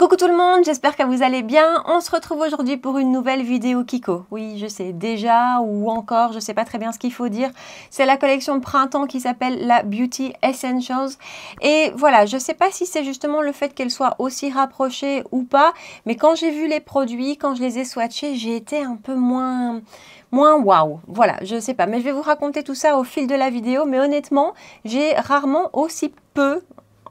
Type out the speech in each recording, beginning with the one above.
Coucou tout le monde, j'espère que vous allez bien. On se retrouve aujourd'hui pour une nouvelle vidéo Kiko. Oui, je sais déjà ou encore, je sais pas très bien ce qu'il faut dire. C'est la collection de printemps qui s'appelle la Beauty Essentials. Et voilà, je sais pas si c'est justement le fait qu'elle soit aussi rapprochée ou pas. Mais quand j'ai vu les produits, quand je les ai swatchés, j'ai été un peu moins waouh. Voilà, je sais pas. Mais je vais vous raconter tout ça au fil de la vidéo. Mais honnêtement, j'ai rarement aussi peu,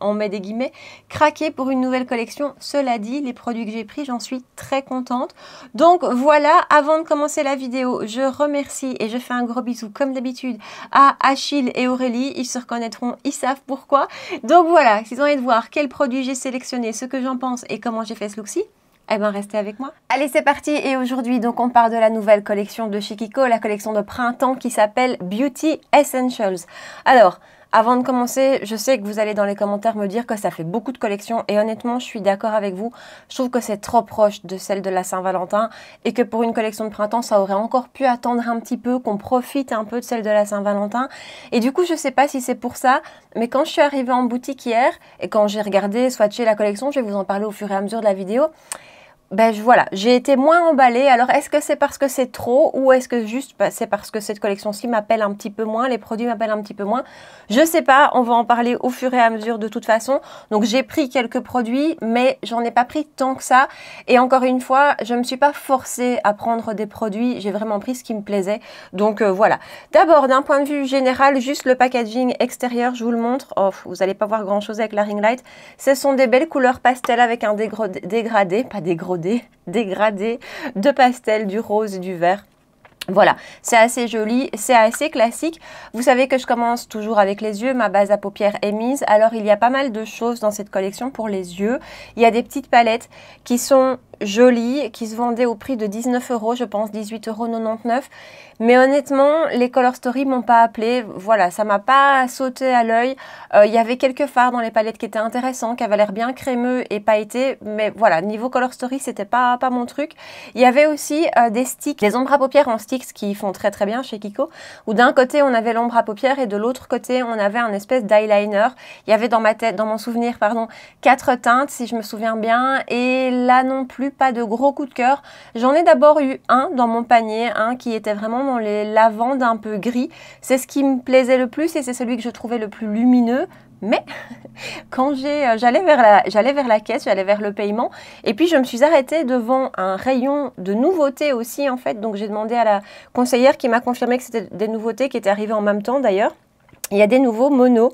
on met des guillemets, craqué pour une nouvelle collection. Cela dit, les produits que j'ai pris, j'en suis très contente. Donc voilà, avant de commencer la vidéo, je remercie et je fais un gros bisou comme d'habitude à Achille et Aurélie. Ils se reconnaîtront, ils savent pourquoi. Donc voilà, s'ils ont envie de voir quels produits j'ai sélectionné, ce que j'en pense et comment j'ai fait ce look-ci, eh bien, restez avec moi. Allez, c'est parti. Et aujourd'hui, donc, on parle de la nouvelle collection de chez Kiko, la collection de printemps qui s'appelle Beauty Essentials. Alors, avant de commencer, je sais que vous allez dans les commentaires me dire que ça fait beaucoup de collections et honnêtement, je suis d'accord avec vous. Je trouve que c'est trop proche de celle de la Saint-Valentin et que pour une collection de printemps, ça aurait encore pu attendre un petit peu, qu'on profite un peu de celle de la Saint-Valentin. Et du coup, je sais pas si c'est pour ça, mais quand je suis arrivée en boutique hier et quand j'ai regardé, swatché la collection, je vais vous en parler au fur et à mesure de la vidéo. Ben voilà, j'ai été moins emballée. Alors, est-ce que c'est parce que c'est trop ou est-ce que juste c'est parce que cette collection-ci m'appelle un petit peu moins, les produits m'appellent un petit peu moins? Je sais pas, on va en parler au fur et à mesure de toute façon. Donc, j'ai pris quelques produits, mais j'en ai pas pris tant que ça. Et encore une fois, je me suis pas forcée à prendre des produits. J'ai vraiment pris ce qui me plaisait. Donc, voilà. D'abord, d'un point de vue général, juste le packaging extérieur, je vous le montre. Oh, vous n'allez pas voir grand-chose avec la ring light. Ce sont des belles couleurs pastel avec un dégradé, pas dégradé de pastel, du rose et du vert. Voilà, c'est assez joli, c'est assez classique. Vous savez que je commence toujours avec les yeux, ma base à paupières est mise. Alors, il y a pas mal de choses dans cette collection pour les yeux. Il y a des petites palettes qui sont jolies, qui se vendaient au prix de 19 €, je pense 18,99 €. Mais honnêtement, les Color Story m'ont pas appelé. Voilà, ça m'a pas sauté à l'œil. Il y avait quelques fards dans les palettes qui étaient intéressants, qui avaient l'air bien crémeux et pailletés. Mais voilà, niveau Color Story, c'était pas mon truc. Il y avait aussi des sticks, des ombres à paupières en sticks qui font très très bien chez Kiko. Où d'un côté, on avait l'ombre à paupières et de l'autre côté, on avait un espèce d'eyeliner. Il y avait dans ma tête, dans mon souvenir, pardon, 4 teintes, si je me souviens bien. Et là non plus, pas de gros coup de cœur. J'en ai d'abord eu un dans mon panier, un qui était vraiment dans les lavandes un peu gris. C'est ce qui me plaisait le plus et c'est celui que je trouvais le plus lumineux. Mais quand j'allais vers la caisse, j'allais vers le paiement et puis je me suis arrêtée devant un rayon de nouveautés aussi en fait. Donc j'ai demandé à la conseillère qui m'a confirmé que c'était des nouveautés qui étaient arrivées en même temps d'ailleurs. Il y a des nouveaux monos,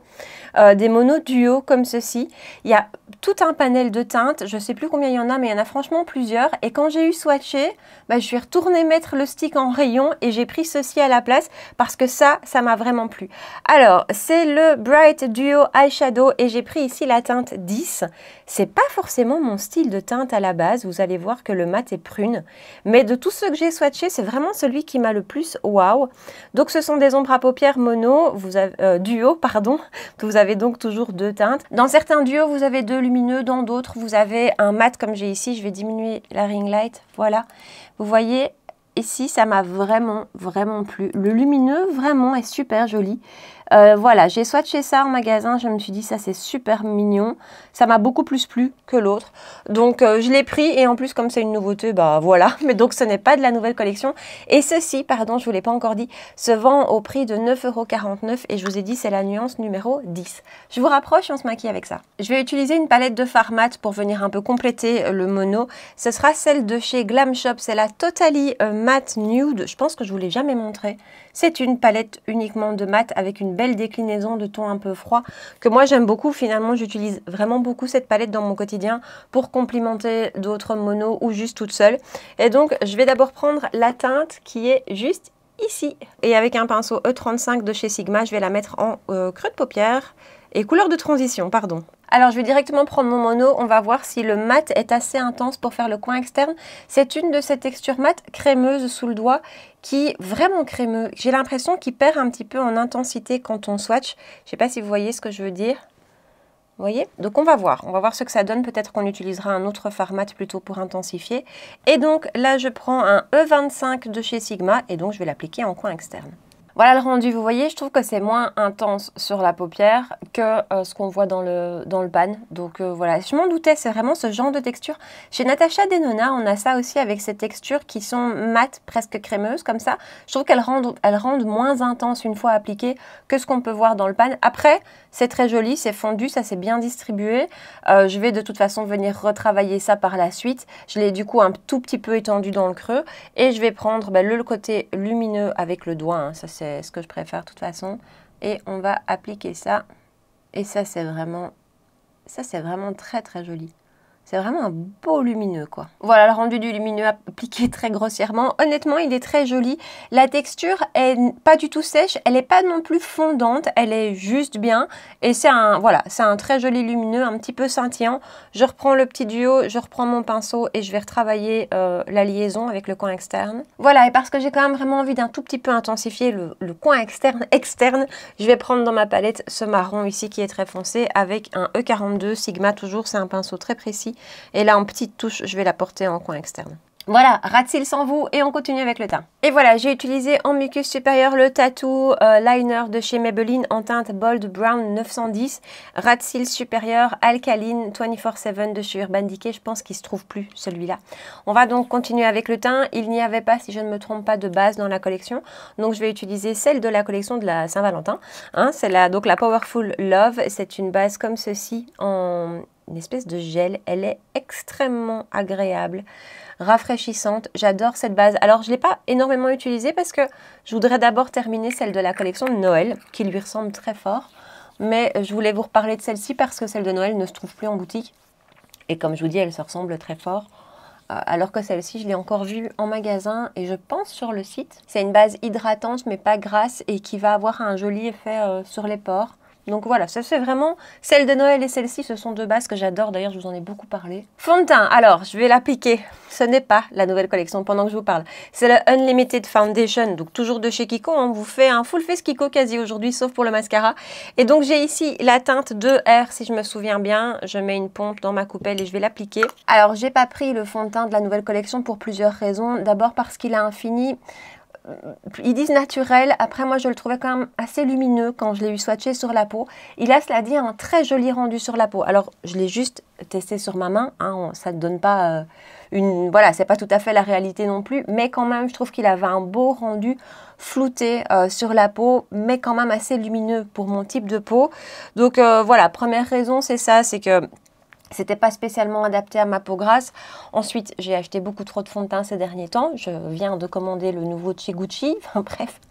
des monos duo comme ceci. Il y a tout un panel de teintes, je ne sais plus combien il y en a, mais il y en a franchement plusieurs. Et quand j'ai eu swatché, je suis retournée mettre le stick en rayon et j'ai pris ceci à la place parce que ça m'a vraiment plu. Alors, c'est le Bright Duo Eyeshadow et j'ai pris ici la teinte 10. C'est pas forcément mon style de teinte à la base, vous allez voir que le mat est prune. Mais de tous ceux que j'ai swatché, c'est vraiment celui qui m'a le plus wow. Donc, ce sont des ombres à paupières mono, duo, pardon. Vous avez donc toujours deux teintes. Dans certains duos, vous avez deux lumineux. Dans d'autres, vous avez un mat comme j'ai ici. Je vais diminuer la ring light. Voilà. Vous voyez, ici, ça m'a vraiment plu. Le lumineux, vraiment, est super joli. Voilà, j'ai swatché ça en magasin. Je me suis dit, ça, c'est super mignon. Ça m'a beaucoup plus plu que l'autre. Donc, je l'ai pris. Et en plus, comme c'est une nouveauté, bah voilà. Mais donc, ce n'est pas de la nouvelle collection. Et ceci, pardon, je ne vous l'ai pas encore dit, se vend au prix de 9,49 €. Et je vous ai dit, c'est la nuance numéro 10. Je vous rapproche et on se maquille avec ça. Je vais utiliser une palette de fard mat pour venir un peu compléter le mono. Ce sera celle de chez Glam Shop. C'est la Totally Matte Nude. Je pense que je ne vous l'ai jamais montré. C'est une palette uniquement de mat avec une belle déclinaison de tons un peu froid que moi j'aime beaucoup. Finalement, j'utilise vraiment beaucoup cette palette dans mon quotidien pour complimenter d'autres monos ou juste toute seule. Et donc, je vais d'abord prendre la teinte qui est juste ici. Et avec un pinceau E35 de chez Sigma, je vais la mettre en creux de paupière et couleur de transition, pardon. Alors, je vais directement prendre mon mono. On va voir si le mat est assez intense pour faire le coin externe. C'est une de ces textures mat crémeuses sous le doigt qui est vraiment crémeux. J'ai l'impression qu'il perd un petit peu en intensité quand on swatch. Je ne sais pas si vous voyez ce que je veux dire. Vous voyez? Donc, on va voir ce que ça donne. Peut-être qu'on utilisera un autre fard mat plutôt pour intensifier. Et donc, là, je prends un E25 de chez Sigma et donc, je vais l'appliquer en coin externe. Voilà le rendu, vous voyez, je trouve que c'est moins intense sur la paupière que ce qu'on voit dans le pan. Donc voilà, je m'en doutais, c'est vraiment ce genre de texture. Chez Natasha Denona, on a ça aussi avec ces textures qui sont mates, presque crémeuses comme ça. Je trouve qu'elles rendent moins intense une fois appliquées que ce qu'on peut voir dans le pan. Après, c'est très joli, c'est fondu, ça c'est bien distribué. Je vais de toute façon venir retravailler ça par la suite. Je l'ai du coup un tout petit peu étendu dans le creux. Et je vais prendre le côté lumineux avec le doigt, hein, ça c'est ce que je préfère de toute façon. Et on va appliquer ça. Et ça c'est vraiment très très joli. C'est vraiment un beau lumineux, quoi. Voilà le rendu du lumineux appliqué très grossièrement. Honnêtement, il est très joli. La texture est pas du tout sèche. Elle n'est pas non plus fondante. Elle est juste bien. Et c'est un très joli lumineux, un petit peu scintillant. Je reprends le petit duo, je reprends mon pinceau et je vais retravailler la liaison avec le coin externe. Voilà, et parce que j'ai quand même vraiment envie d'un tout petit peu intensifier le coin externe, je vais prendre dans ma palette ce marron ici qui est très foncé avec un E42 Sigma toujours. C'est un pinceau très précis. Et là, en petite touche, je vais la porter en coin externe. Voilà, ras de cils sans vous et on continue avec le teint. Et voilà, j'ai utilisé en mucus supérieur le Tattoo Liner de chez Maybelline en teinte Bold Brown 910. Ras de cils supérieur Alkaline 24/7 de chez Urban Decay. Je pense qu'il ne se trouve plus celui-là. On va donc continuer avec le teint. Il n'y avait pas, si je ne me trompe pas, de base dans la collection. Donc je vais utiliser celle de la collection de la Saint-Valentin. Hein, c'est donc la Powerful Love. C'est une base comme ceci en une espèce de gel. Elle est extrêmement agréable, rafraîchissante. J'adore cette base. Alors, je ne l'ai pas énormément utilisée parce que je voudrais d'abord terminer celle de la collection de Noël, qui lui ressemble très fort. Mais je voulais vous reparler de celle-ci parce que celle de Noël ne se trouve plus en boutique. Et comme je vous dis, elle se ressemble très fort. Alors que celle-ci, je l'ai encore vue en magasin et je pense sur le site. C'est une base hydratante mais pas grasse et qui va avoir un joli effet sur les pores. Donc voilà, ça c'est vraiment celle de Noël et celle-ci, ce sont deux bases que j'adore. D'ailleurs, je vous en ai beaucoup parlé. Fond de teint, alors je vais l'appliquer. Ce n'est pas la nouvelle collection pendant que je vous parle. C'est le Unlimited Foundation, donc toujours de chez Kiko. On vous fait un full face Kiko quasi aujourd'hui, sauf pour le mascara. Et donc j'ai ici la teinte 2R, si je me souviens bien. Je mets une pompe dans ma coupelle et je vais l'appliquer. Alors, j'ai pas pris le fond de teint de la nouvelle collection pour plusieurs raisons. D'abord parce qu'il a un fini... Ils disent naturel, après moi je le trouvais quand même assez lumineux quand je l'ai eu swatché sur la peau. Il a, cela dit, un très joli rendu sur la peau. Alors je l'ai juste testé sur ma main, hein, ça ne donne pas voilà, c'est pas tout à fait la réalité non plus, mais quand même je trouve qu'il avait un beau rendu flouté sur la peau, mais quand même assez lumineux pour mon type de peau. Donc voilà, première raison c'est ça, c'est que c'était pas spécialement adapté à ma peau grasse. Ensuite, j'ai acheté beaucoup trop de fond de teint ces derniers temps. Je viens de commander le nouveau de chez Gucci. Enfin bref,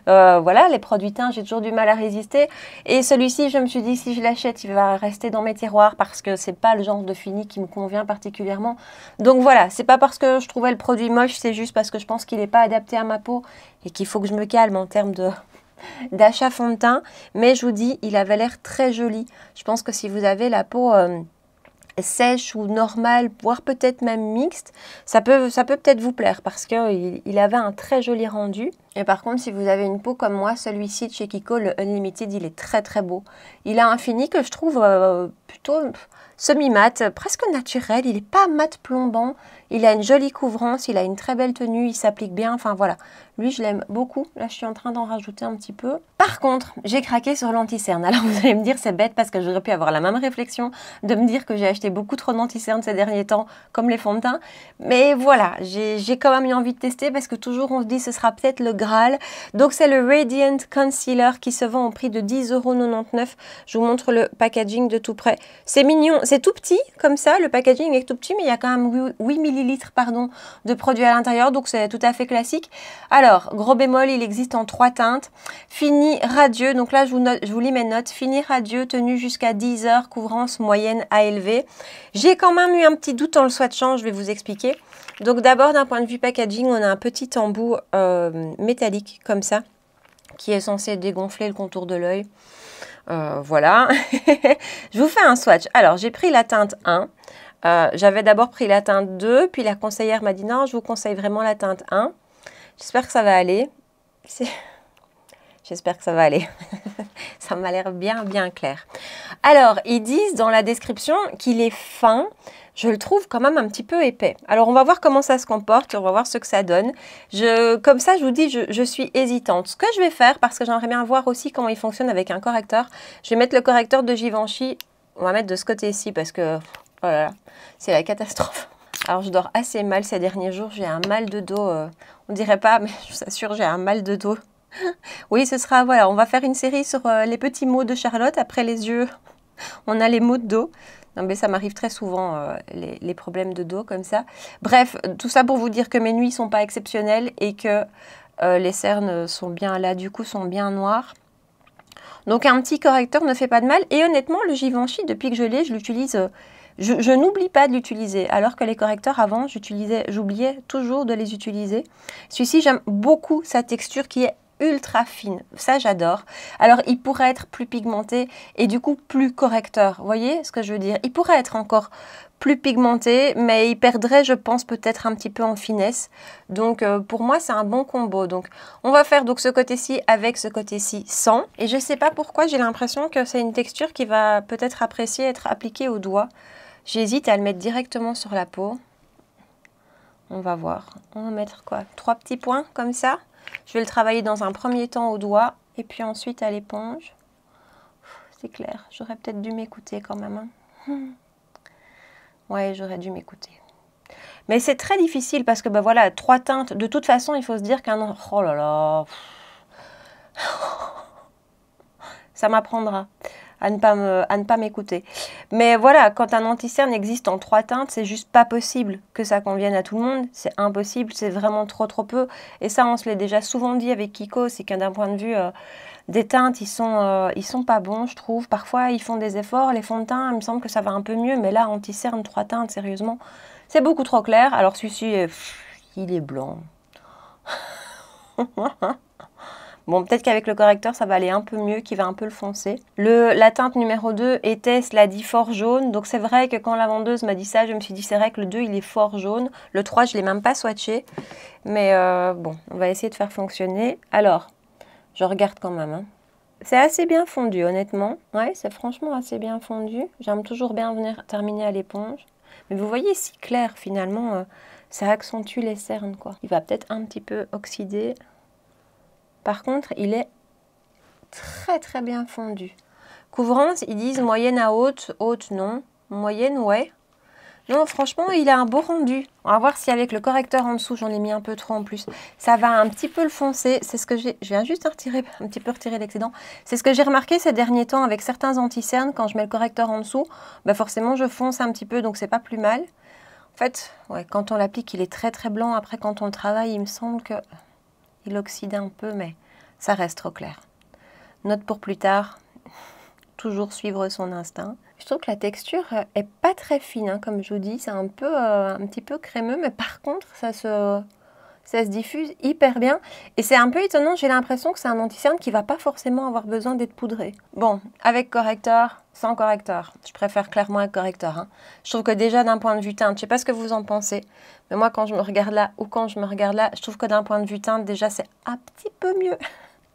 voilà, les produits teints, j'ai toujours du mal à résister. Et celui-ci, je me suis dit, si je l'achète, il va rester dans mes tiroirs parce que c'est pas le genre de fini qui me convient particulièrement. Donc voilà, c'est pas parce que je trouvais le produit moche, c'est juste parce que je pense qu'il n'est pas adapté à ma peau et qu'il faut que je me calme en termes d'achat fond de teint. Mais je vous dis, il avait l'air très joli. Je pense que si vous avez la peau... sèche ou normale, voire peut-être même mixte, ça peut peut-être vous plaire parce qu'il avait un très joli rendu. Et par contre, si vous avez une peau comme moi, celui-ci de chez Kiko, le Unlimited, il est très très beau. Il a un fini que je trouve plutôt semi-mat, presque naturel. Il n'est pas mat plombant, il a une jolie couvrance, il a une très belle tenue, il s'applique bien, enfin voilà. Lui, je l'aime beaucoup. Là, je suis en train d'en rajouter un petit peu. Par contre, j'ai craqué sur l'anti-cerne. Alors, vous allez me dire, c'est bête parce que j'aurais pu avoir la même réflexion de me dire que j'ai acheté beaucoup trop d'anti-cerne ces derniers temps, comme les fonds de teint. Mais voilà, j'ai quand même eu envie de tester parce que toujours, on se dit, ce sera peut-être le Graal. Donc, c'est le Radiant Concealer qui se vend au prix de 10,99 €. Je vous montre le packaging de tout près. C'est mignon, c'est tout petit, comme ça. Le packaging est tout petit, mais il y a quand même 8 ml de produits à l'intérieur. Donc, c'est tout à fait classique. Alors, gros bémol, il existe en 3 teintes. Fini radieux, donc là je vous lis mes notes. Fini radieux, tenu jusqu'à 10 heures, couvrance moyenne à élevée. J'ai quand même eu un petit doute en le swatchant, je vais vous expliquer. Donc d'abord, d'un point de vue packaging, on a un petit embout métallique comme ça, qui est censé dégonfler le contour de l'œil. Voilà. Je vous fais un swatch. Alors, j'ai pris la teinte 1. J'avais d'abord pris la teinte 2, puis la conseillère m'a dit non, je vous conseille vraiment la teinte 1. J'espère que ça va aller. J'espère que ça va aller. Ça m'a l'air bien clair. Alors, ils disent dans la description qu'il est fin, je le trouve quand même un petit peu épais. Alors, on va voir comment ça se comporte, on va voir ce que ça donne. Comme ça, je vous dis, je suis hésitante. Ce que je vais faire, parce que j'aimerais bien voir aussi comment il fonctionne avec un correcteur, je vais mettre le correcteur de Givenchy, on va mettre de ce côté-ci, parce que, oh là là, c'est la catastrophe. Alors, je dors assez mal ces derniers jours, j'ai un mal de dos, on dirait pas, mais je vous assure, j'ai un mal de dos. Oui, ce sera, voilà, on va faire une série sur les petits maux de Charlotte, après les yeux, on a les maux de dos. Non, mais ça m'arrive très souvent, les problèmes de dos comme ça. Bref, tout ça pour vous dire que mes nuits ne sont pas exceptionnelles et que les cernes sont bien là, du coup, sont bien noires. Donc, un petit correcteur ne fait pas de mal. Et honnêtement, le Givenchy, depuis que je l'ai, je l'utilise... je n'oublie pas de l'utiliser, alors que les correcteurs avant, j'oubliais toujours de les utiliser. Celui-ci, j'aime beaucoup sa texture qui est ultra fine, ça j'adore. Alors il pourrait être plus pigmenté et du coup plus correcteur, vous voyez ce que je veux dire? Il pourrait être encore plus pigmenté, mais il perdrait, je pense, peut-être un petit peu en finesse. Donc pour moi c'est un bon combo. Donc on va faire donc ce côté-ci avec ce côté-ci sans. Et je sais pas pourquoi, j'ai l'impression que c'est une texture qui va peut-être apprécier être appliquée au doigt. J'hésite à le mettre directement sur la peau. On va voir. On va mettre quoi? 3 petits points comme ça. Je vais le travailler dans un premier temps au doigt et puis ensuite à l'éponge. C'est clair, j'aurais peut-être dû m'écouter quand même. Hein. Ouais, j'aurais dû m'écouter. Mais c'est très difficile parce que ben voilà, 3 teintes. De toute façon, il faut se dire qu'un... Oh là là. Ça m'apprendra à ne pas m'écouter. Mais voilà, quand un anti-cerne existe en 3 teintes, c'est juste pas possible que ça convienne à tout le monde. C'est impossible, c'est vraiment trop peu. Et ça, on se l'est déjà souvent dit avec Kiko, c'est qu'un d'un point de vue des teintes, ils sont pas bons, je trouve. Parfois, ils font des efforts, les fonds de teint, il me semble que ça va un peu mieux. Mais là, anti-cerne, 3 teintes, sérieusement, c'est beaucoup trop clair. Alors celui-ci, il est blanc. Bon, peut-être qu'avec le correcteur, ça va aller un peu mieux, qu'il va un peu le foncer. La teinte numéro 2 était, cela dit, fort jaune. Donc c'est vrai que quand la vendeuse m'a dit ça, je me suis dit, c'est vrai que le 2, il est fort jaune. Le 3, je ne l'ai même pas swatché. Mais bon, on va essayer de faire fonctionner. Alors, je regarde quand même. Hein. C'est assez bien fondu, honnêtement. Ouais, c'est franchement assez bien fondu. J'aime toujours bien venir terminer à l'éponge. Mais vous voyez, si clair, finalement, ça accentue les cernes, quoi. Il va peut-être un petit peu oxyder. Par contre, il est très bien fondu. Couvrance, ils disent moyenne à haute. Haute, non. Moyenne, ouais. Non, franchement, il a un beau rendu. On va voir si avec le correcteur en dessous, j'en ai mis un peu trop en plus. Ça va un petit peu le foncer. C'est ce que j'ai... Je viens juste retirer, un petit peu retirer l'excédent. C'est ce que j'ai remarqué ces derniers temps avec certains anti-cernes. Quand je mets le correcteur en dessous, bah forcément, je fonce un petit peu, donc c'est pas plus mal. En fait, ouais, quand on l'applique, il est très blanc. Après, quand on le travaille, il me semble que... il oxyde un peu, mais ça reste trop clair. Note pour plus tard, toujours suivre son instinct. Je trouve que la texture est pas très fine, hein, comme je vous dis, c'est un petit peu crémeux, mais par contre, ça se diffuse hyper bien. Et c'est un peu étonnant, j'ai l'impression que c'est un anti-cerne qui va pas forcément avoir besoin d'être poudré. Bon, avec correcteur, sans correcteur. Je préfère clairement un correcteur. Hein. Je trouve que déjà d'un point de vue teinte, je sais pas ce que vous en pensez, mais moi quand je me regarde là ou quand je me regarde là, je trouve que d'un point de vue teinte, déjà c'est un petit peu mieux.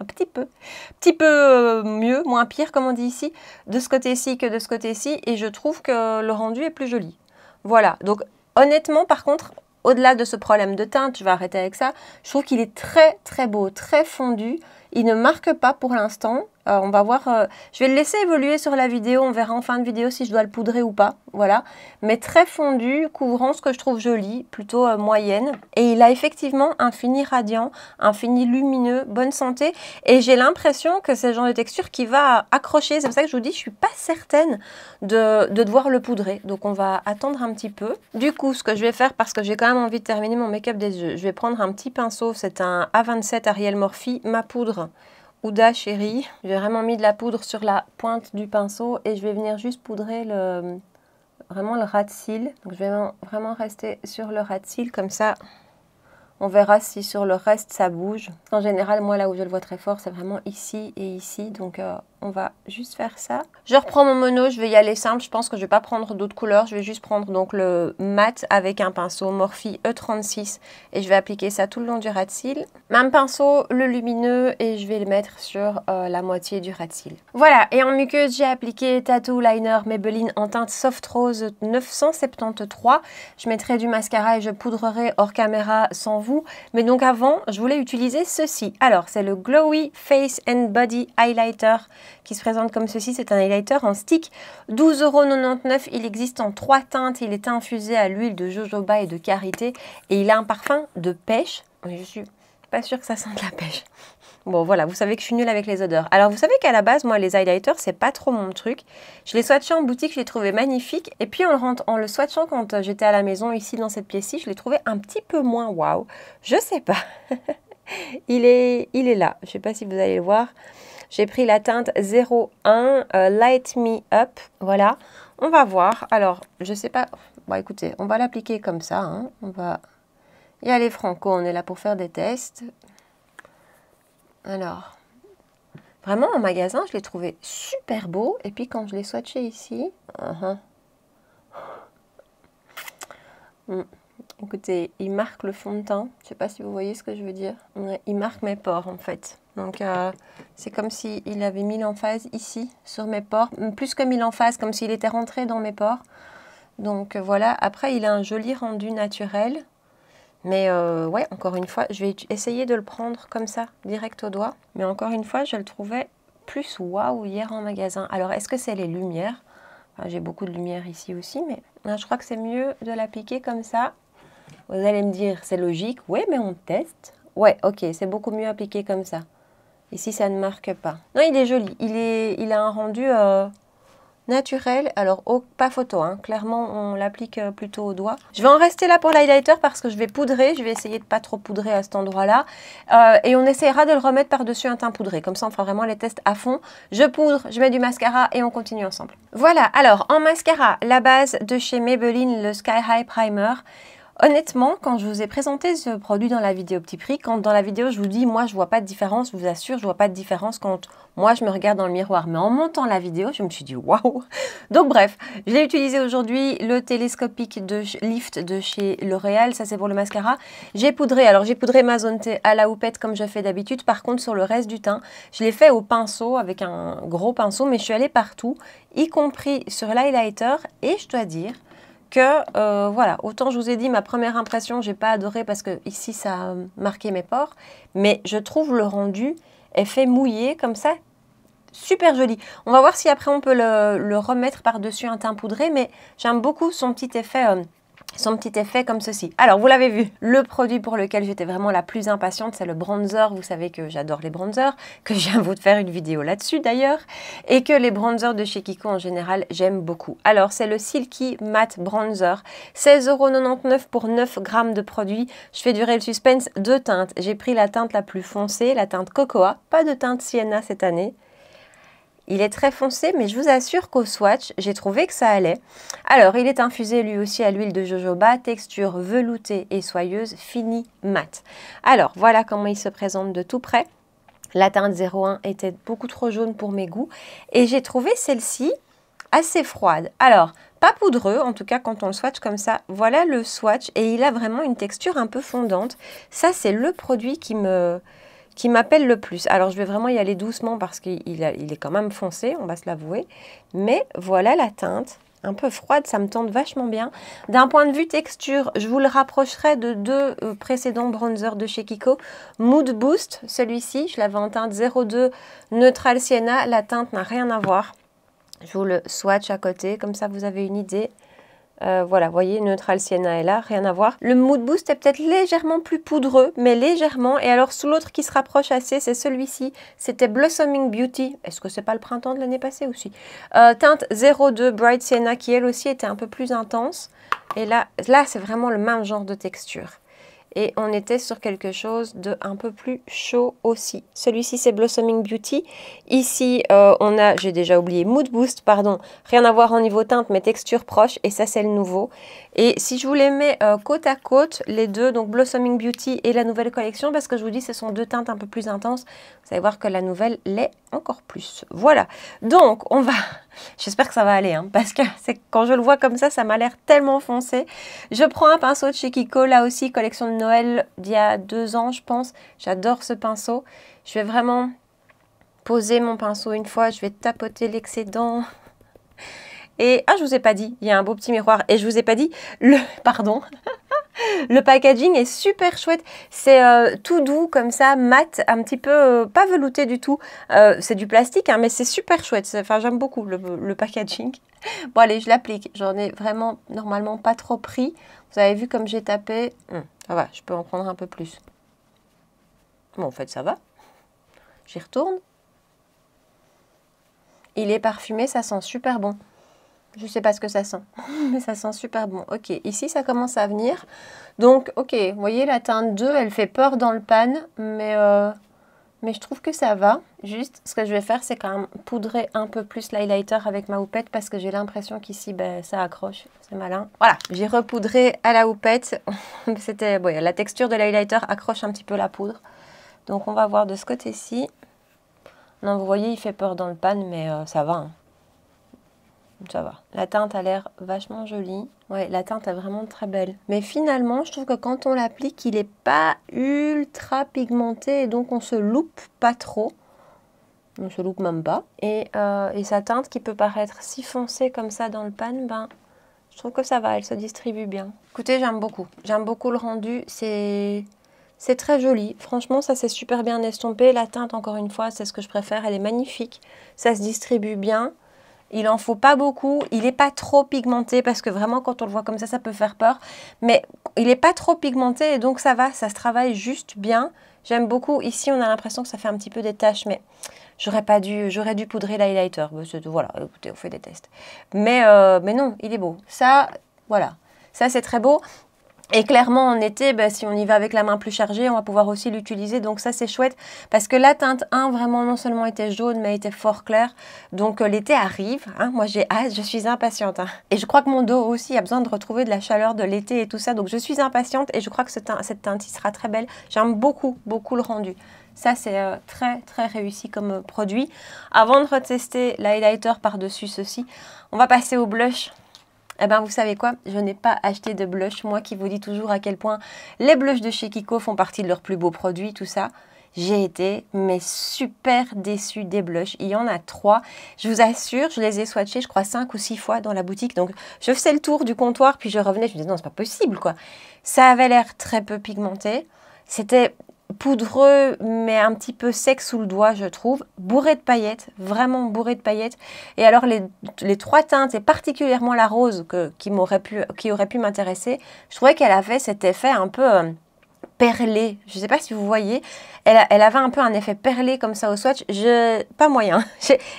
Un petit peu mieux, moins pire comme on dit ici, de ce côté-ci que de ce côté-ci, et je trouve que le rendu est plus joli. Voilà, donc honnêtement par contre, au-delà de ce problème de teinte, je vais arrêter avec ça, je trouve qu'il est très beau, très fondu, il ne marque pas pour l'instant. On va voir, je vais le laisser évoluer sur la vidéo, on verra en fin de vidéo si je dois le poudrer ou pas, voilà. Mais très fondu, couvrant ce que je trouve joli, plutôt moyenne. Et il a effectivement un fini radiant, un fini lumineux, bonne santé. Et j'ai l'impression que c'est le genre de texture qui va accrocher. C'est pour ça que je vous dis, je suis pas certaine de devoir le poudrer. Donc on va attendre un petit peu. Du coup, ce que je vais faire, parce que j'ai quand même envie de terminer mon make-up des yeux, je vais prendre un petit pinceau, c'est un A27 Ariel Morphe, ma poudre Huda Chérie. J'ai vraiment mis de la poudre sur la pointe du pinceau et je vais venir juste poudrer vraiment le ras de cils. Donc je vais vraiment rester sur le ras de cils comme ça. On verra si sur le reste ça bouge. En général, moi là où je le vois très fort, c'est vraiment ici et ici. Donc on va juste faire ça. Je reprends mon mono, je vais y aller simple. Je pense que je ne vais pas prendre d'autres couleurs. Je vais juste prendre donc le mat avec un pinceau Morphe E36 et je vais appliquer ça tout le long du ras de cils. Même pinceau, le lumineux, et je vais le mettre sur la moitié du ras de cils. Voilà, et en muqueuse, j'ai appliqué Tattoo Liner Maybelline en teinte Soft Rose 973. Je mettrai du mascara et je poudrerai hors caméra sans vous. Mais donc avant, je voulais utiliser ceci. Alors, c'est le Glowy Face and Body Highlighter qui se présente comme ceci. C'est un highlighter en stick, 12,99 €. Il existe en 3 teintes. Il est infusé à l'huile de jojoba et de karité. Et il a un parfum de pêche. Je suis pas sûre que ça sente la pêche. Bon, voilà, vous savez que je suis nulle avec les odeurs. Alors, vous savez qu'à la base, moi, les highlighters, c'est pas trop mon truc. Je les swatchais en boutique, je les trouvais magnifiques. Et puis, en le swatchant quand j'étais à la maison, ici, dans cette pièce-ci, je les trouvais un petit peu moins waouh. Je sais pas. il est là. Je sais pas si vous allez le voir. J'ai pris la teinte 01 Light Me Up. Voilà, on va voir. Alors, je sais pas. Bon, écoutez, on va l'appliquer comme ça. Hein. On va y aller franco. On est là pour faire des tests. Alors, vraiment en magasin, je l'ai trouvé super beau. Et puis quand je l'ai swatché ici, écoutez, il marque le fond de teint. Je ne sais pas si vous voyez ce que je veux dire. Il marque mes pores en fait. Donc, c'est comme s'il avait mis l'emphase ici, sur mes pores. Plus que mis l'emphase, comme s'il était rentré dans mes pores. Donc, voilà. Après, il a un joli rendu naturel. Mais ouais, encore une fois, je vais essayer de le prendre comme ça, direct au doigt. Mais encore une fois, je le trouvais plus waouh hier en magasin. Alors, est-ce que c'est les lumières? Enfin, j'ai beaucoup de lumière ici aussi, mais je crois que c'est mieux de l'appliquer comme ça. Vous allez me dire, c'est logique. Oui, mais on teste. Ouais, ok, c'est beaucoup mieux appliqué comme ça. Ici, ça ne marque pas. Non, il est joli. Il a un rendu naturel. Alors, pas photo, hein. Clairement, on l'applique plutôt au doigt. Je vais en rester là pour l'highlighter parce que je vais poudrer. Je vais essayer de pas trop poudrer à cet endroit-là. Et on essaiera de le remettre par-dessus un teint poudré. Comme ça, on fera vraiment les tests à fond. Je poudre, je mets du mascara et on continue ensemble. Voilà, alors, en mascara, la base de chez Maybelline, le Sky High Primer. Honnêtement, quand je vous ai présenté ce produit dans la vidéo petit prix, quand dans la vidéo je vous dis, moi je vois pas de différence, je vous assure, je vois pas de différence quand moi je me regarde dans le miroir. Mais en montant la vidéo, je me suis dit waouh. Donc bref, je l'ai utilisé aujourd'hui, le télescopique de Lift de chez L'Oréal, ça c'est pour le mascara. J'ai poudré, alors j'ai poudré ma zone T à la houppette comme je fais d'habitude. Par contre sur le reste du teint, je l'ai fait au pinceau avec un gros pinceau, mais je suis allée partout, y compris sur l'highlighter, et je dois dire que voilà, autant je vous ai dit ma première impression, j'ai pas adoré parce que ici ça a marqué mes pores, mais je trouve le rendu effet mouillé comme ça super joli. On va voir si après on peut le remettre par-dessus un teint poudré, mais j'aime beaucoup son petit effet comme ceci. Alors, vous l'avez vu, le produit pour lequel j'étais vraiment la plus impatiente, c'est le bronzer. Vous savez que j'adore les bronzers, que je viens vous de faire une vidéo là-dessus d'ailleurs, et que les bronzers de chez Kiko en général, j'aime beaucoup. Alors, c'est le Silky Matte Bronzer, 16,99 € pour 9 grammes de produit. Je fais durer le suspense, 2 teintes. J'ai pris la teinte la plus foncée, la teinte Cocoa, pas de teinte Sienna cette année. Il est très foncé, mais je vous assure qu'au swatch, j'ai trouvé que ça allait. Alors, il est infusé lui aussi à l'huile de jojoba, texture veloutée et soyeuse, fini mat. Alors, voilà comment il se présente de tout près. La teinte 01 était beaucoup trop jaune pour mes goûts. Et j'ai trouvé celle-ci assez froide. Alors, pas poudreux, en tout cas quand on le swatch comme ça. Voilà le swatch et il a vraiment une texture un peu fondante. Ça, c'est le produit qui m'appelle le plus. Alors, je vais vraiment y aller doucement parce qu'il est quand même foncé, on va se l'avouer. Mais voilà la teinte, un peu froide, ça me tente vachement bien. D'un point de vue texture, je vous le rapprocherai de deux précédents bronzers de chez Kiko. Mood Boost, celui-ci, je l'avais en teinte 02 Neutral Sienna. La teinte n'a rien à voir. Je vous le swatch à côté, comme ça vous avez une idée. Voilà, vous voyez, Neutral Sienna est là, rien à voir. Le Mood Boost est peut-être légèrement plus poudreux, mais légèrement. Et alors, sous l'autre qui se rapproche assez, c'est celui-ci. C'était Blossoming Beauty. Est-ce que c'est pas le printemps de l'année passée aussi? Teinte 02 Bright Sienna, qui elle aussi était un peu plus intense. Et là c'est vraiment le même genre de texture. Et on était sur quelque chose de un peu plus chaud aussi. Celui-ci, c'est Blossoming Beauty. Ici, on a, j'ai déjà oublié, Mood Boost, pardon. Rien à voir en niveau teinte, mais texture proche. Et ça, c'est le nouveau. Et si je vous les mets côte à côte, les deux, donc Blossoming Beauty et la nouvelle collection, parce que je vous dis, ce sont deux teintes un peu plus intenses. Vous allez voir que la nouvelle l'est encore plus. Voilà. Donc, on va... J'espère que ça va aller, hein, parce que quand je le vois comme ça m'a l'air tellement foncé. Je prends un pinceau de chez Kiko, là aussi, collection de Noël d'il y a 2 ans, je pense. J'adore ce pinceau. Je vais vraiment poser mon pinceau une fois, je vais tapoter l'excédent. Et, ah, je vous ai pas dit, il y a un beau petit miroir. Et je vous ai pas dit, pardon, le packaging est super chouette. C'est tout doux comme ça, mat, un petit peu, pas velouté du tout. C'est du plastique, hein, mais c'est super chouette. Enfin, j'aime beaucoup le packaging. Bon, allez, je l'applique. J'en ai vraiment, normalement, pas trop pris. Vous avez vu comme j'ai tapé. Ça va, je peux en prendre un peu plus. Bon, en fait, ça va. J'y retourne. Il est parfumé, ça sent super bon. Je ne sais pas ce que ça sent, mais ça sent super bon. Ok, ici, ça commence à venir. Donc, ok, vous voyez, la teinte 2, elle fait peur dans le pan, mais je trouve que ça va. Juste, ce que je vais faire, c'est quand même poudrer un peu plus l'highlighter avec ma houppette, parce que j'ai l'impression qu'ici, ben, ça accroche. C'est malin. Voilà, j'ai repoudré à la houppette. C'était, bon, la texture de l'highlighter accroche un petit peu la poudre. Donc, on va voir de ce côté-ci. Non, vous voyez, il fait peur dans le pan, mais ça va, hein. Ça va. La teinte a l'air vachement jolie. Ouais, la teinte est vraiment très belle. Mais finalement, je trouve que quand on l'applique, il n'est pas ultra pigmenté. Et donc, on se loupe pas trop. On se loupe même pas. Et sa teinte qui peut paraître si foncée comme ça dans le pan, ben, je trouve que ça va. Elle se distribue bien. Écoutez, j'aime beaucoup. J'aime beaucoup le rendu. C'est très joli. Franchement, ça s'est super bien estompé. La teinte, encore une fois, c'est ce que je préfère. Elle est magnifique. Ça se distribue bien. Il en faut pas beaucoup, il n'est pas trop pigmenté parce que vraiment quand on le voit comme ça peut faire peur. Mais il n'est pas trop pigmenté et donc ça va, ça se travaille juste bien. J'aime beaucoup. Ici, on a l'impression que ça fait un petit peu des taches, mais j'aurais dû poudrer l'highlighter. Voilà, écoutez, on fait des tests. Mais non, il est beau. Ça, voilà, ça c'est très beau. Et clairement, en été, bah, si on y va avec la main plus chargée, on va pouvoir aussi l'utiliser. Donc ça, c'est chouette parce que la teinte 1, vraiment, non seulement était jaune, mais était fort claire. Donc l'été arrive. Hein, moi, j'ai hâte, je suis impatiente. Hein. Et je crois que mon dos aussi a besoin de retrouver de la chaleur de l'été et tout ça. Donc je suis impatiente et je crois que cette teinte-ci sera très belle. J'aime beaucoup, beaucoup le rendu. Ça, c'est très, très réussi comme produit. Avant de retester l'highlighter par-dessus ceci, on va passer au blush. Eh bien, vous savez quoi? Je n'ai pas acheté de blush. Moi qui vous dis toujours à quel point les blushs de chez Kiko font partie de leurs plus beaux produits, tout ça. J'ai été, mais super déçue des blushs. Il y en a 3. Je vous assure, je les ai swatchés, je crois, 5 ou 6 fois dans la boutique. Donc, je faisais le tour du comptoir, puis je revenais. Je me disais, non, c'est pas possible, quoi. Ça avait l'air très peu pigmenté. C'était poudreux, mais un petit peu sec sous le doigt, je trouve. Bourré de paillettes, vraiment bourré de paillettes. Et alors, les 3 teintes, et particulièrement la rose qui aurait pu m'intéresser, je trouvais qu'elle avait cet effet un peu perlé. Je ne sais pas si vous voyez. Elle avait un peu un effet perlé comme ça au swatch. Pas moyen.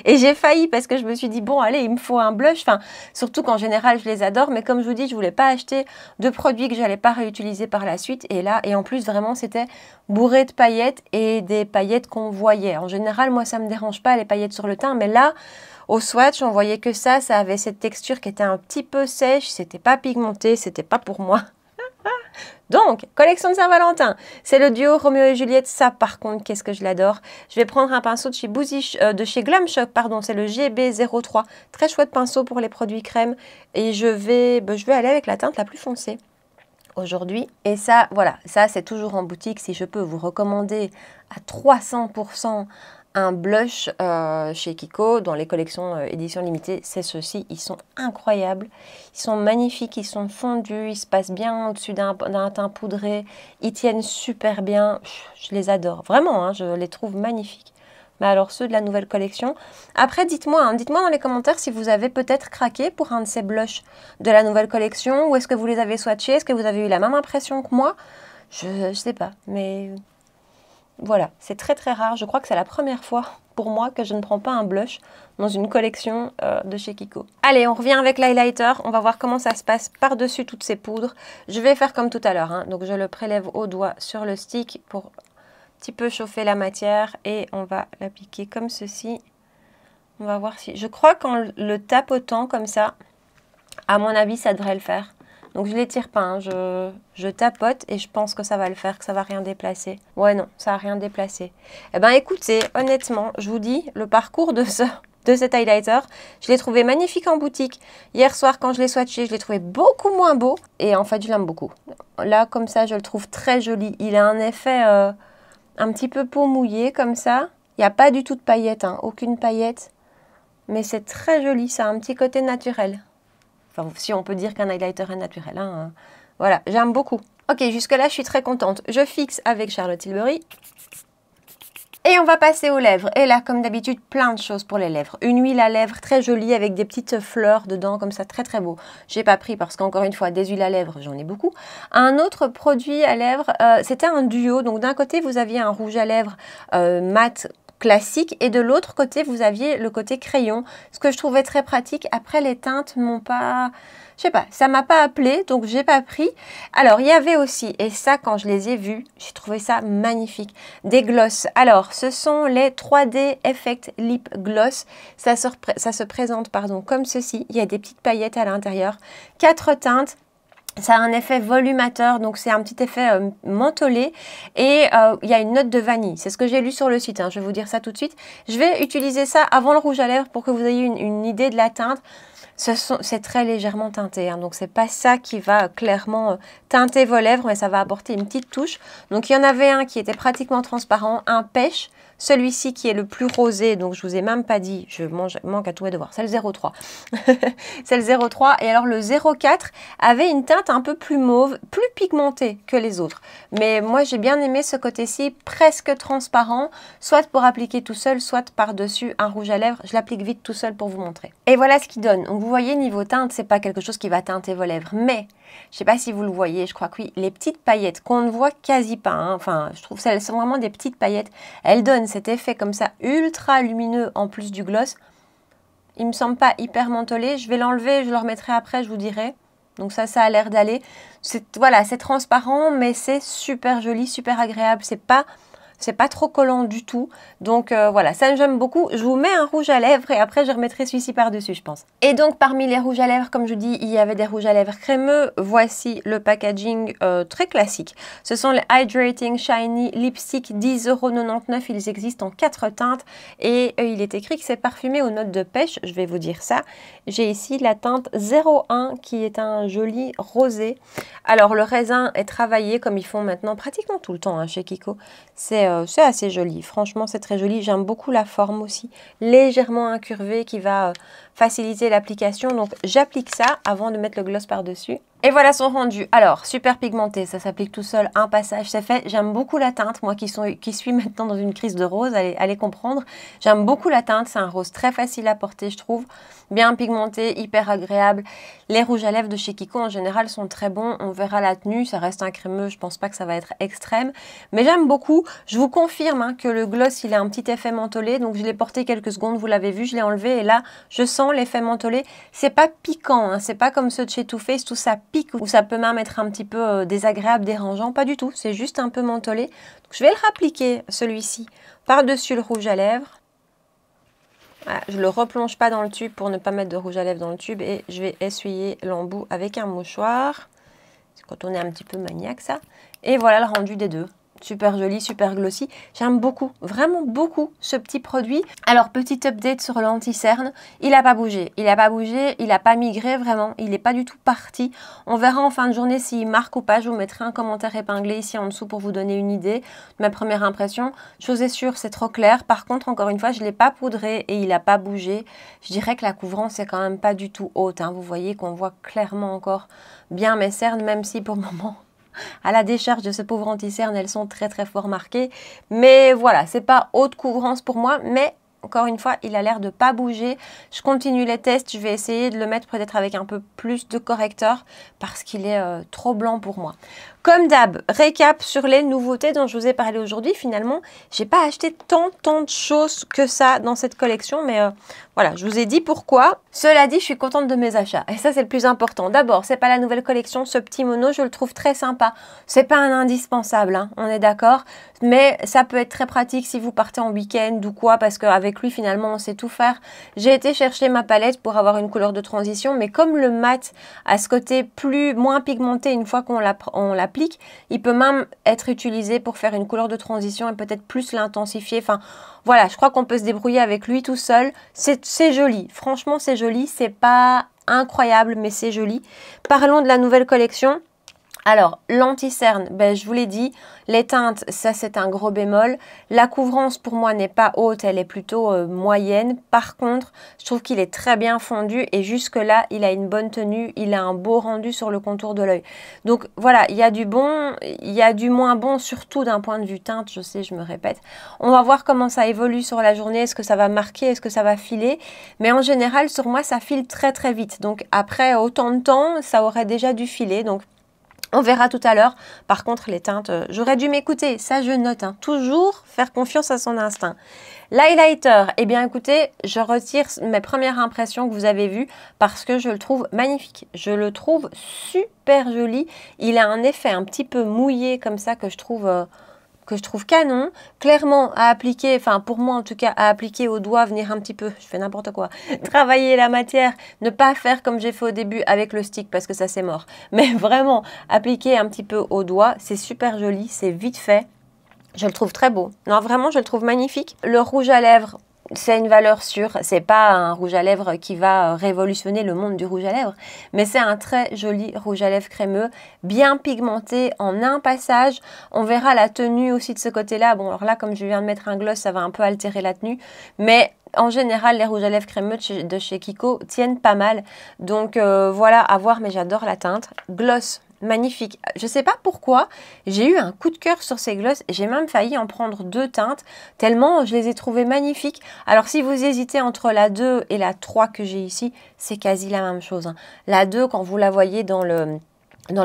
Et j'ai failli parce que je me suis dit, bon, allez, il me faut un blush. Enfin, surtout qu'en général, je les adore. Mais comme je vous dis, je ne voulais pas acheter de produits que je n'allais pas réutiliser par la suite. Et là, et en plus, vraiment, c'était bourré de paillettes et des paillettes qu'on voyait. En général, moi, ça ne me dérange pas les paillettes sur le teint. Mais là, au swatch, on voyait que ça avait cette texture qui était un petit peu sèche. C'était pas pigmenté. C'était pas pour moi. Donc, collection de Saint-Valentin, c'est le duo Roméo et Juliette. Ça, par contre, qu'est-ce que je l'adore. Je vais prendre un pinceau de chez Glam Shop, pardon, c'est le GB03. Très chouette pinceau pour les produits crème. Et je vais aller avec la teinte la plus foncée aujourd'hui. Et ça, voilà, ça, c'est toujours en boutique. Si je peux vous recommander à 300% un blush chez Kiko, dans les collections édition limitée, c'est ceux-ci. Ils sont incroyables, ils sont magnifiques, ils sont fondus, ils se passent bien au-dessus d'un teint poudré, ils tiennent super bien, je les adore, vraiment, hein, je les trouve magnifiques. Mais alors ceux de la nouvelle collection, après dites-moi dans les commentaires si vous avez peut-être craqué pour un de ces blushs de la nouvelle collection, ou est-ce que vous les avez swatchés, est-ce que vous avez eu la même impression que moi, je sais pas, mais Voilà, c'est très très rare. Je crois que c'est la première fois pour moi que je ne prends pas un blush dans une collection de chez Kiko. Allez, on revient avec l'highlighter. On va voir comment ça se passe par-dessus toutes ces poudres. Je vais faire comme tout à l'heure, hein. Donc je le prélève au doigt sur le stick pour un petit peu chauffer la matière et on va l'appliquer comme ceci. On va voir si... Je crois qu'en le tapotant comme ça, à mon avis, ça devrait le faire. Donc je ne l'étire pas, hein. Je tapote et je pense que ça va le faire, que ça ne va rien déplacer. Ouais, non, ça n'a rien déplacé. Eh bien écoutez, honnêtement, je vous dis, le parcours de cet highlighter, je l'ai trouvé magnifique en boutique. Hier soir, quand je l'ai swatché, je l'ai trouvé beaucoup moins beau. Et en fait, je l'aime beaucoup. Là, comme ça, je le trouve très joli. Il a un effet un petit peu peau mouillée, comme ça. Il n'y a pas du tout de paillettes, hein, aucune paillette. Mais c'est très joli, ça a un petit côté naturel. Enfin, si on peut dire qu'un highlighter est naturel. Hein. Voilà, j'aime beaucoup. Ok, jusque-là, je suis très contente. Je fixe avec Charlotte Tilbury. Et on va passer aux lèvres. Et là, comme d'habitude, plein de choses pour les lèvres. Une huile à lèvres très jolie avec des petites fleurs dedans, comme ça, très très beau. J'ai pas pris parce qu'encore une fois, des huiles à lèvres, j'en ai beaucoup. Un autre produit à lèvres, c'était un duo. Donc d'un côté, vous aviez un rouge à lèvres mat classique et de l'autre côté vous aviez le côté crayon, ce que je trouvais très pratique. Après les teintes m'ont pas, je sais pas, ça m'a pas appelé, donc j'ai pas pris. Alors il y avait aussi, et ça quand je les ai vus, j'ai trouvé ça magnifique, des glosses. Alors ce sont les 3D Effect Lip Gloss, ça se présente pardon comme ceci, il y a des petites paillettes à l'intérieur, 4 teintes. Ça a un effet volumateur, donc c'est un petit effet mentholé et il y a une note de vanille. C'est ce que j'ai lu sur le site, hein, je vais vous dire ça tout de suite. Je vais utiliser ça avant le rouge à lèvres pour que vous ayez une idée de la teinte. C'est très légèrement teinté, hein, donc c'est pas ça qui va clairement teinter vos lèvres, mais ça va apporter une petite touche. Donc il y en avait un qui était pratiquement transparent, un pêche. Celui-ci qui est le plus rosé, donc je vous ai même pas dit, je manque à tous mes devoirs, c'est le 03. C'est le 03. Et alors le 04 avait une teinte un peu plus mauve, plus pigmentée que les autres. Mais moi j'ai bien aimé ce côté-ci, presque transparent, soit pour appliquer tout seul, soit par-dessus un rouge à lèvres. Je l'applique vite tout seul pour vous montrer. Et voilà ce qu'il donne. Donc vous voyez, niveau teinte, c'est pas quelque chose qui va teinter vos lèvres, mais... Je ne sais pas si vous le voyez, je crois que oui, les petites paillettes qu'on ne voit quasi pas, hein, enfin je trouve qu'elles sont vraiment des petites paillettes, elles donnent cet effet comme ça ultra lumineux en plus du gloss. Il me semble pas hyper mentholé, je vais l'enlever, je le remettrai après, je vous dirai. Donc ça a l'air d'aller. Voilà, c'est transparent mais c'est super joli, super agréable, c'est pas trop collant du tout. Donc voilà, ça j'aime beaucoup. Je vous mets un rouge à lèvres et après je remettrai celui-ci par-dessus, je pense. Et donc parmi les rouges à lèvres, comme je dis, il y avait des rouges à lèvres crémeux. Voici le packaging très classique. Ce sont les Hydrating Shiny Lipstick, 10,99 €. Ils existent en 4 teintes et il est écrit que c'est parfumé aux notes de pêche. Je vais vous dire ça. J'ai ici la teinte 01 qui est un joli rosé. Alors le raisin est travaillé comme ils font maintenant pratiquement tout le temps hein, chez Kiko. C'est assez joli, franchement c'est très joli, j'aime beaucoup la forme aussi, légèrement incurvée qui va faciliter l'application, donc j'applique ça avant de mettre le gloss par-dessus. Et voilà son rendu. Alors, super pigmenté, ça s'applique tout seul, un passage, c'est fait. J'aime beaucoup la teinte, moi qui suis maintenant dans une crise de rose, allez comprendre. J'aime beaucoup la teinte, c'est un rose très facile à porter, je trouve. Bien pigmenté, hyper agréable. Les rouges à lèvres de chez Kiko, en général, sont très bons. On verra la tenue, ça reste un crémeux, je pense pas que ça va être extrême. Mais j'aime beaucoup. Je vous confirme hein, que le gloss, il a un petit effet mentholé. Donc, je l'ai porté quelques secondes, vous l'avez vu, je l'ai enlevé. Et là, je sens l'effet mentholé. C'est pas piquant, hein, c'est pas comme ceux de chez Too Faced où ça pique ou ça peut même être un petit peu désagréable, dérangeant, pas du tout, c'est juste un peu mentholé. Donc, je vais le rappliquer celui-ci par-dessus le rouge à lèvres. Voilà, je le replonge pas dans le tube pour ne pas mettre de rouge à lèvres dans le tube et je vais essuyer l'embout avec un mouchoir. C'est quand on est un petit peu maniaque ça. Et voilà le rendu des deux. Super joli, super glossy. J'aime beaucoup, vraiment beaucoup ce petit produit. Alors, petit update sur l'anti-cerne. Il n'a pas bougé. Il n'a pas bougé, il n'a pas migré vraiment. Il n'est pas du tout parti. On verra en fin de journée s'il marque ou pas. Je vous mettrai un commentaire épinglé ici en dessous pour vous donner une idée de ma première impression. Chose est sûre, c'est trop clair. Par contre, encore une fois, je ne l'ai pas poudré et il n'a pas bougé. Je dirais que la couvrance est quand même pas du tout haute. Hein. Vous voyez qu'on voit clairement encore bien mes cernes, même si pour le moment... À la décharge de ce pauvre anti-cerne, elles sont très très fort marquées. Mais voilà, c'est pas haute couvrance pour moi, mais encore une fois, il a l'air de pas bouger. Je continue les tests. Je vais essayer de le mettre peut-être avec un peu plus de correcteur parce qu'il est trop blanc pour moi. Comme d'hab, récap sur les nouveautés dont je vous ai parlé aujourd'hui. Finalement, j'ai pas acheté tant de choses que ça dans cette collection, mais voilà, je vous ai dit pourquoi. Cela dit, je suis contente de mes achats et ça c'est le plus important. D'abord, c'est pas la nouvelle collection, ce petit mono, je le trouve très sympa. C'est pas un indispensable, hein, on est d'accord, mais ça peut être très pratique si vous partez en week-end ou quoi, parce qu'avec lui finalement on sait tout faire. J'ai été chercher ma palette pour avoir une couleur de transition, mais comme le mat a ce côté moins pigmenté une fois qu'on l'applique, il peut même être utilisé pour faire une couleur de transition et peut-être plus l'intensifier. Enfin voilà, je crois qu'on peut se débrouiller avec lui tout seul. C'est joli, franchement c'est joli, c'est pas incroyable mais c'est joli. Parlons de la nouvelle collection. Alors, l'anti-cerne, ben, je vous l'ai dit, les teintes, ça c'est un gros bémol. La couvrance pour moi n'est pas haute, elle est plutôt moyenne. Par contre, je trouve qu'il est très bien fondu et jusque là, il a une bonne tenue, il a un beau rendu sur le contour de l'œil. Donc voilà, il y a du bon, il y a du moins bon, surtout d'un point de vue teinte, je sais, je me répète. On va voir comment ça évolue sur la journée, est-ce que ça va marquer, est-ce que ça va filer. Mais en général, sur moi, ça file très vite. Donc après autant de temps, ça aurait déjà dû filer. Donc on verra tout à l'heure. Par contre, les teintes, j'aurais dû m'écouter. Ça, je note. Hein. Toujours faire confiance à son instinct. L'highlighter, eh bien, écoutez, je retire mes premières impressions que vous avez vues parce que je le trouve magnifique. Je le trouve super joli. Il a un effet un petit peu mouillé comme ça que je trouve canon, clairement à appliquer, enfin pour moi en tout cas, à appliquer au doigt, venir un petit peu, je fais n'importe quoi, travailler la matière, ne pas faire comme j'ai fait au début avec le stick parce que ça c'est mort, mais vraiment appliquer un petit peu au doigt, c'est super joli, c'est vite fait, je le trouve très beau, non vraiment je le trouve magnifique. Le rouge à lèvres, c'est une valeur sûre, c'est pas un rouge à lèvres qui va révolutionner le monde du rouge à lèvres, mais c'est un très joli rouge à lèvres crémeux, bien pigmenté en un passage. On verra la tenue aussi de ce côté-là. Bon, alors là, comme je viens de mettre un gloss, ça va un peu altérer la tenue, mais en général, les rouges à lèvres crémeux de chez Kiko tiennent pas mal. Donc voilà, à voir, mais j'adore la teinte. Gloss. Magnifique. Je sais pas pourquoi, j'ai eu un coup de cœur sur ces glosses. J'ai même failli en prendre 2 teintes, tellement je les ai trouvées magnifiques. Alors si vous hésitez entre la 2 et la 3 que j'ai ici, c'est quasi la même chose. Hein. La 2, quand vous la voyez dans le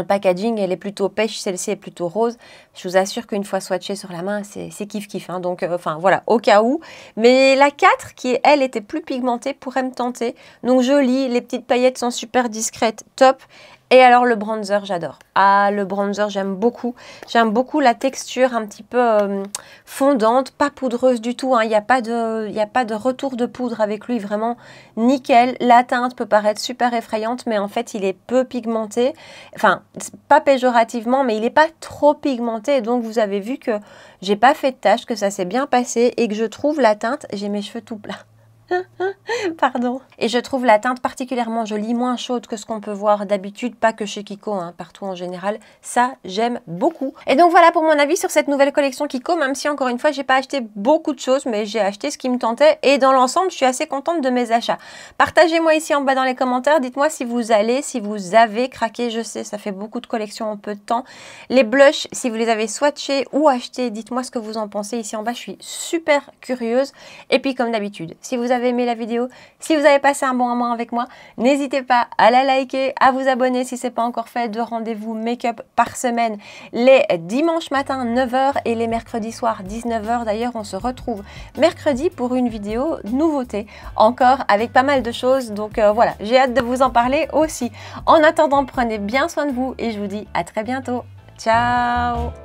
packaging, elle est plutôt pêche, celle-ci est plutôt rose. Je vous assure qu'une fois swatchée sur la main, c'est kiff-kiff. Hein. Donc, enfin, voilà, au cas où. Mais la 4, qui, elle, était plus pigmentée, pourrait me tenter. Donc, jolie, les petites paillettes sont super discrètes, top. Et alors, le bronzer, j'adore. Ah, le bronzer, j'aime beaucoup. J'aime beaucoup la texture un petit peu fondante, pas poudreuse du tout. Hein. Il n'y a pas de retour de poudre avec lui, vraiment nickel. La teinte peut paraître super effrayante, mais en fait, il est peu pigmenté. Enfin, pas péjorativement, mais il n'est pas trop pigmenté. Et donc, vous avez vu que j'ai pas fait de tache, que ça s'est bien passé et que je trouve la teinte, j'ai mes cheveux tout plats. Pardon. Et je trouve la teinte particulièrement jolie, moins chaude que ce qu'on peut voir d'habitude, pas que chez Kiko, hein, partout en général. Ça, j'aime beaucoup. Et donc voilà pour mon avis sur cette nouvelle collection Kiko, même si encore une fois, j'ai pas acheté beaucoup de choses, mais j'ai acheté ce qui me tentait. Et dans l'ensemble, je suis assez contente de mes achats. Partagez-moi ici en bas dans les commentaires, dites-moi si vous avez craqué, je sais, ça fait beaucoup de collections en peu de temps. Les blushs, si vous les avez swatchés ou achetés, dites-moi ce que vous en pensez ici en bas, je suis super curieuse. Et puis comme d'habitude, si vous avez aimé la vidéo, si vous avez passé un bon moment avec moi, n'hésitez pas à la liker, à vous abonner si ce n'est pas encore fait. 2 rendez-vous make-up par semaine, les dimanches matin 9 h et les mercredis soirs 19 h. D'ailleurs, on se retrouve mercredi pour une vidéo nouveauté, encore avec pas mal de choses. Donc voilà, j'ai hâte de vous en parler aussi. En attendant, prenez bien soin de vous et je vous dis à très bientôt. Ciao!